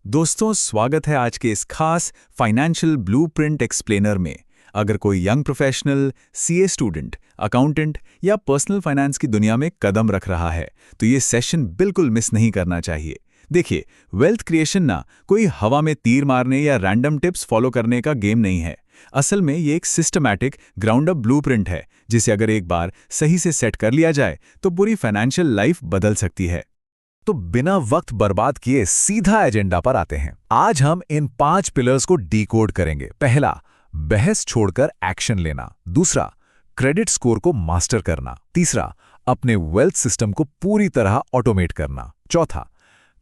दोस्तों, स्वागत है आज के इस खास फाइनेंशियल ब्लूप्रिंट एक्सप्लेनर में। अगर कोई young professional, CA student, accountant या पर्सनल फाइनेंस की दुनिया में कदम रख रहा है तो ये सेशन बिल्कुल मिस नहीं करना चाहिए। देखिए, वेल्थ क्रिएशन ना कोई हवा में तीर मारने या रैंडम टिप्स फॉलो करने का गेम नहीं है। असल में ये एक सिस्टमैटिक ग्राउंड अप ब्लूप्रिंट है जिसे अगर एक बार सही से सेट कर लिया जाए तो पूरी फाइनेंशियल लाइफ बदल सकती है। तो बिना वक्त बर्बाद किए सीधा एजेंडा पर आते हैं। आज हम इन 5 पिलर्स को डिकोड करेंगे। पहला, बहस छोड़कर एक्शन लेना। दूसरा, क्रेडिट स्कोर को मास्टर करना। तीसरा, अपने वेल्थ सिस्टम को पूरी तरह ऑटोमेट करना। चौथा,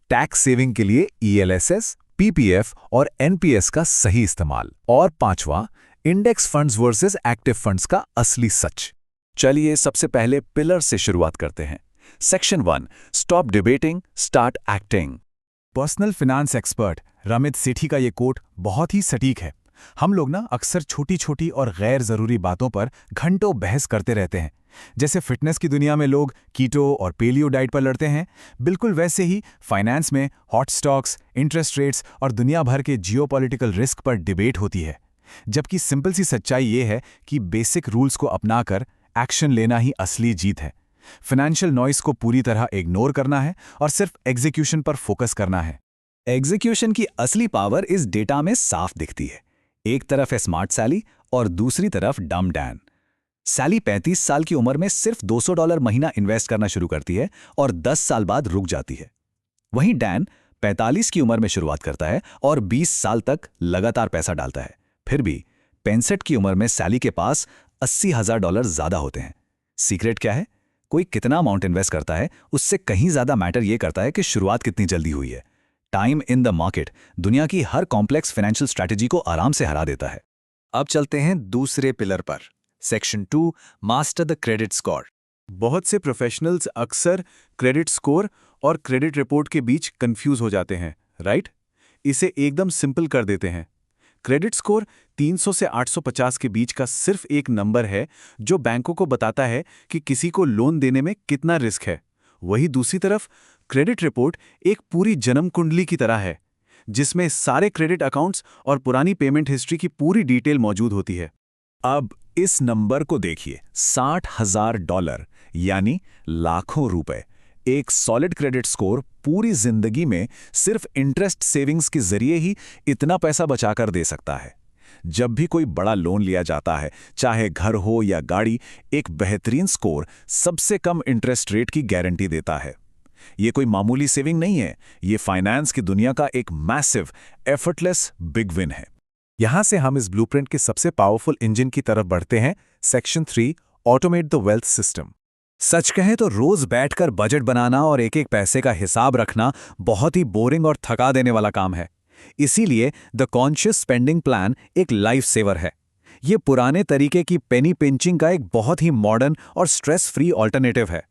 टैक्स सेविंग के लिए ईएलएसएस, पीपीएफ और एनपीएस का सही इस्तेमाल। और पांचवा, index funds versus active funds का असली सच। चलिए सबसे पहले पिलर से शुरुआत करते हैं। Section 1, stop debating, start acting. Personal finance expert Ramit Sethi का ये कोट बहुत ही सटीक है। हम लोग ना अक्सर छोटी छोटी और गैर जरूरी बातों पर घंटों बहस करते रहते हैं। जैसे फिटनेस की दुनिया में लोग कीटो और पेलियो डाइट पर लड़ते हैं, बिल्कुल वैसे ही फाइनेंस में हॉट स्टॉक्स, इंटरेस्ट रेट्स और दुनिया भर के जियोपॉलिटिकल रिस्क पर डिबेट होती है। जबकि सिंपल सी सच्चाई ये है कि बेसिक रूल्स को अपनाकर एक्शन लेना ही असली जीत है। फाइनेंशियल नॉइस को पूरी तरह इग्नोर करना है और सिर्फ एग्जीक्यूशन पर फोकस करना है। एग्जीक्यूशन की असली पावर इस डेटा में साफ दिखती है। एक तरफ है स्मार्ट सैली और दूसरी तरफ डम डैन। सैली 35 साल की उम्र में सिर्फ $200 महीना इन्वेस्ट करना शुरू करती है और 10 साल बाद रुक जाती है। वहीं डैन 45 की उम्र में शुरुआत करता है और 20 साल तक लगातार पैसा डालता है। फिर भी 65 की उम्र में सैली के पास $80,000 ज्यादा होते हैं। सीक्रेट क्या है? कोई कितना अमाउंट इन्वेस्ट करता है उससे कहीं ज्यादा मैटर ये करता है कि शुरुआत कितनी जल्दी हुई है। टाइम इन द मार्केट दुनिया की हर कॉम्प्लेक्स फाइनेंशियल स्ट्रैटेजी को आराम से हरा देता है। अब चलते हैं दूसरे पिलर पर। Section 2, master the credit score. बहुत से प्रोफेशनल्स अक्सर क्रेडिट स्कोर और क्रेडिट रिपोर्ट के बीच कंफ्यूज हो जाते हैं, राइट? इसे एकदम सिंपल कर देते हैं। क्रेडिट स्कोर 300 से 850 के बीच का सिर्फ एक नंबर है जो बैंकों को बताता है कि किसी को लोन देने में कितना रिस्क है। वही दूसरी तरफ क्रेडिट रिपोर्ट एक पूरी जन्म कुंडली की तरह है जिसमें सारे क्रेडिट अकाउंट्स और पुरानी पेमेंट हिस्ट्री की पूरी डिटेल मौजूद होती है। अब इस नंबर को देखिए, $60,000 यानी लाखों रुपए। एक सॉलिड क्रेडिट स्कोर पूरी जिंदगी में सिर्फ इंटरेस्ट सेविंग्स के जरिए ही इतना पैसा बचाकर दे सकता है। जब भी कोई बड़ा लोन लिया जाता है, चाहे घर हो या गाड़ी, एक बेहतरीन स्कोर सबसे कम इंटरेस्ट रेट की गारंटी देता है। ये कोई मामूली सेविंग नहीं है, ये फाइनेंस की दुनिया का एक मैसिव, एफर्टलेस बिग विन है। यहां से हम इस ब्लूप्रिंट के सबसे पावरफुल इंजन की तरफ बढ़ते हैं। Section 3, automate the wealth system. सच कहें तो रोज बैठकर बजट बनाना और एक एक पैसे का हिसाब रखना बहुत ही बोरिंग और थका देने वाला काम है। इसीलिए द कॉन्शियस स्पेंडिंग प्लान एक लाइफ सेवर है। ये पुराने तरीके की पेनी पिंचिंग का एक बहुत ही मॉडर्न और स्ट्रेस फ्री ऑल्टरनेटिव है।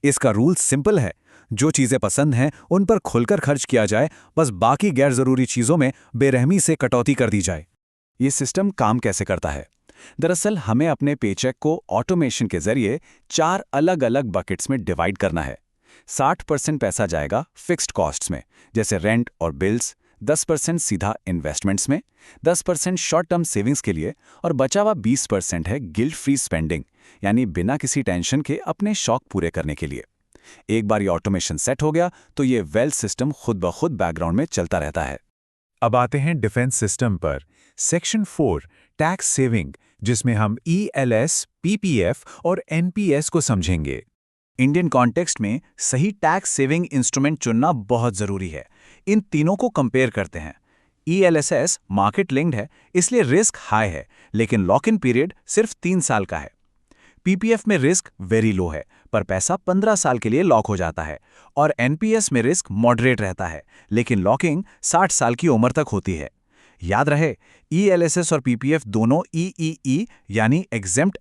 इसका रूल सिंपल है, जो चीजें पसंद हैं उन पर खुलकर खर्च किया जाए, बस बाकी गैर जरूरी चीजों में बेरहमी से कटौती कर दी जाए। ये सिस्टम काम कैसे करता है? दरअसल हमें अपने पेचेक को ऑटोमेशन के जरिए 4 अलग अलग बकेट्स में डिवाइड करना है। 60% पैसा जाएगा फिक्स्ड कॉस्ट्स में, जैसे रेंट और बिल्स, 10% सीधा इन्वेस्टमेंट्स में, 10% शॉर्ट टर्म सेविंग्स के लिए और बचा हुआ 20% है गिल्ट फ्री स्पेंडिंग, यानी बिना किसी टेंशन के अपने शौक पूरे करने के लिए। एक बार ये ऑटोमेशन सेट हो गया तो ये वेल्थ सिस्टम खुद ब खुद बैकग्राउंड में चलता रहता है। अब आते हैं डिफेंस सिस्टम पर। सेक्शन 4, टैक्स सेविंग, जिसमें हम ईएलएस, पीपीएफ और एनपीएस को समझेंगे। इंडियन कॉन्टेक्स्ट में सही टैक्स सेविंग इंस्ट्रूमेंट चुनना बहुत जरूरी है। इन तीनों को कंपेयर करते हैं। ईएलएसएस मार्केट लिंक्ड है, इसलिए रिस्क हाई है, लेकिन लॉक इन पीरियड सिर्फ 3 साल का है। पीपीएफ में रिस्क वेरी लो है, पर पैसा 15 साल के लिए लॉक हो जाता है। और एनपीएस में रिस्क मॉडरेट रहता है, लेकिन लॉकिंग 60 साल की उम्र तक होती है। याद रहे, ईएलएसएस और पीपीएफ दोनों ईईई यानी एग्जेम्प्ट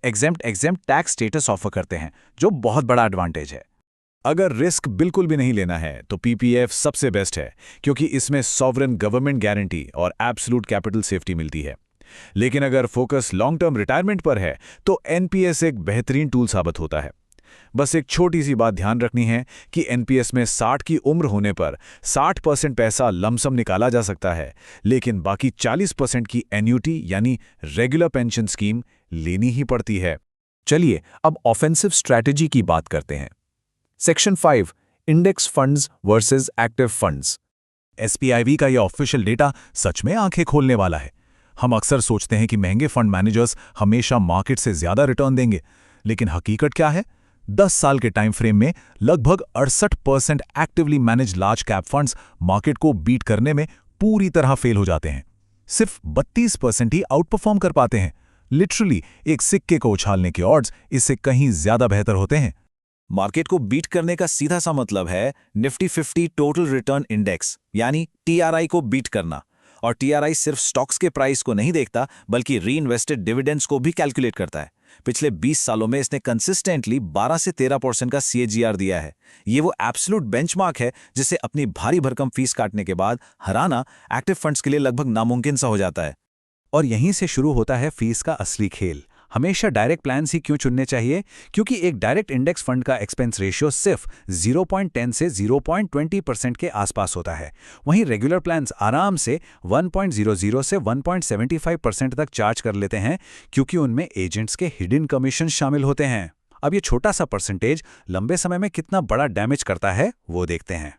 टैक्स स्टेटस ऑफर करते हैं, जो बहुत बड़ा एडवांटेज है। अगर रिस्क बिल्कुल भी नहीं लेना है तो पीपीएफ सबसे बेस्ट है, क्योंकि इसमें सॉवरेन गवर्नमेंट गारंटी और एब्सोल्यूट कैपिटल सेफ्टी मिलती है। लेकिन अगर फोकस लॉन्ग टर्म रिटायरमेंट पर है तो एनपीएस एक बेहतरीन टूल साबित होता है। बस एक छोटी सी बात ध्यान रखनी है कि एनपीएस में 60 की उम्र होने पर 60% पैसा लमसम निकाला जा सकता है, लेकिन बाकी 40% की एन्युटी यानी रेगुलर पेंशन स्कीम लेनी ही पड़ती है। चलिए अब ऑफेंसिव स्ट्रैटेजी की बात करते हैं। Section 5 index funds versus active funds. SPIB का यह ऑफिशियल डेटा सच में आंखें खोलने वाला है। हम अक्सर सोचते हैं कि महंगे फंड मैनेजर्स हमेशा मार्केट से ज्यादा रिटर्न देंगे, लेकिन हकीकत क्या है? 10 साल के टाइम फ्रेम में लगभग 68% actively manage large cap funds market को बीट करने में पूरी तरह फेल हो जाते हैं। सिर्फ 32% ही आउट परफॉर्म कर पाते हैं। लिटरली एक सिक्के को उछालने के ऑड्स इससे कहीं ज्यादा बेहतर होते हैं। मार्केट को बीट करने का सीधा सा मतलब है निफ्टी 50 टोटल रिटर्न इंडेक्स यानी टीआरआई को बीट करना। और टीआरआई सिर्फ स्टॉक्स के प्राइस को नहीं देखता, बल्कि री इन्वेस्टेड डिविडेंड्स को भी कैलकुलेट करता है। पिछले 20 सालों में इसने कंसिस्टेंटली 12 से 13% का सीएजीआर दिया है। ये वो एब्सोल्यूट बेंचमार्क है जिसे अपनी भारी भरकम फीस काटने के बाद हराना एक्टिव फंड्स के लिए लगभग नामुमकिन सा हो जाता है। और यहीं से शुरू होता है फीस का असली खेल। हमेशा डायरेक्ट प्लान्स ही क्यों चुनने चाहिए? क्योंकि एक डायरेक्ट इंडेक्स फंड का एक्सपेंस रेशियो सिर्फ 0.10 से 0.20% के आसपास होता है। वहीं रेगुलर प्लान्स आराम से 1.00 से 1.75% तक चार्ज कर लेते हैं, क्योंकि उनमें एजेंट्स के हिडन कमीशन शामिल होते हैं। अब ये छोटा सा परसेंटेज लंबे समय में कितना बड़ा डैमेज करता है वो देखते हैं।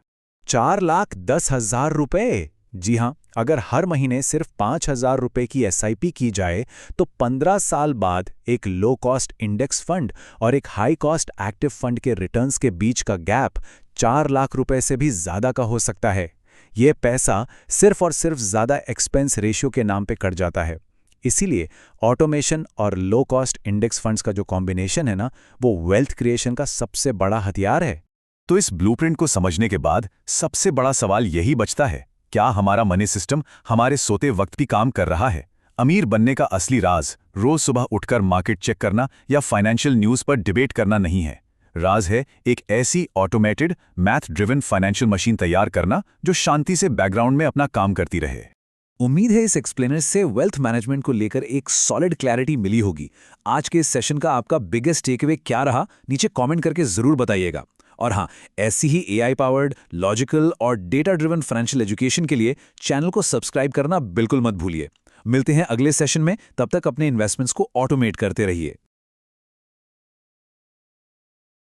4,10,000 रुपए। जी हाँ, अगर हर महीने सिर्फ 5,000 रुपए की एसआईपी की जाए तो 15 साल बाद एक लो कॉस्ट इंडेक्स फंड और एक हाई कॉस्ट एक्टिव फंड के रिटर्न्स के बीच का गैप 4 लाख रुपए से भी ज्यादा का हो सकता है। यह पैसा सिर्फ और सिर्फ ज्यादा एक्सपेंस रेशियो के नाम पे कट जाता है। इसीलिए ऑटोमेशन और लो कॉस्ट इंडेक्स फंड्स का जो कॉम्बिनेशन है ना, वो वेल्थ क्रिएशन का सबसे बड़ा हथियार है। तो इस ब्लूप्रिंट को समझने के बाद सबसे बड़ा सवाल यही बचता है, क्या हमारा मनी सिस्टम हमारे सोते वक्त भी काम कर रहा है? अमीर बनने का असली राज रोज सुबह उठकर मार्केट चेक करना या फाइनेंशियल न्यूज़ पर डिबेट करना नहीं है। राज है एक ऐसी automated math driven financial machine तैयार करना जो शांति से बैकग्राउंड में अपना काम करती रहे। उम्मीद है इस एक्सप्लेनर से वेल्थ मैनेजमेंट को लेकर एक सॉलिड क्लैरिटी मिली होगी। आज के इस सेशन का आपका बिगेस्ट टेकअवे क्या रहा, नीचे कमेंट करके जरूर बताइएगा। और हाँ, ऐसी ही एआई पावर्ड, लॉजिकल और डेटा ड्रिवन फाइनेंशियल एजुकेशन के लिए चैनल को सब्सक्राइब करना बिल्कुल मत भूलिए। मिलते हैं अगले सेशन में, तब तक अपने इन्वेस्टमेंट्स को ऑटोमेट करते रहिए।